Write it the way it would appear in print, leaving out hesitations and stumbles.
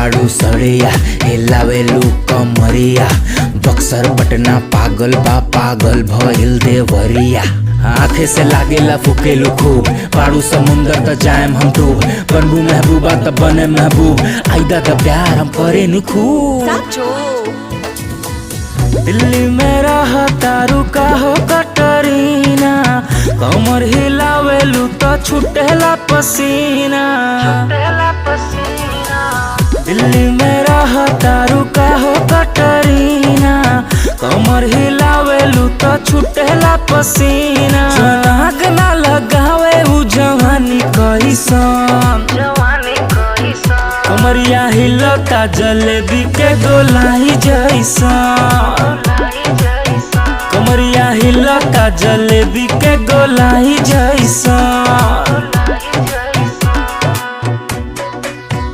बाड़ू सड़िया हिलावेलू कमरिया बक्सर पटना पागल बा पागल भइल देवरिया आँखे से लागेला फुकेलू खूब पाड़ू समुंदर त जाएम हम डूब बनबू महबूबा त बने महबूब आइदा त प्यार हम करे नी खूब दिल्ली में रहा तारू का हो कटरीना कमर हिलावेलू तो छुटेला पसीना दिल्ली में रहा तारू का हो कटरीना कमर हिलावेलू तो छुटेला पसीना आग ना लगावे उ जवानी कैसन कमरिया हिलता जलेबी के गोलाई जैसा कमरिया हिलता जलेबी के गोलाई जैसा।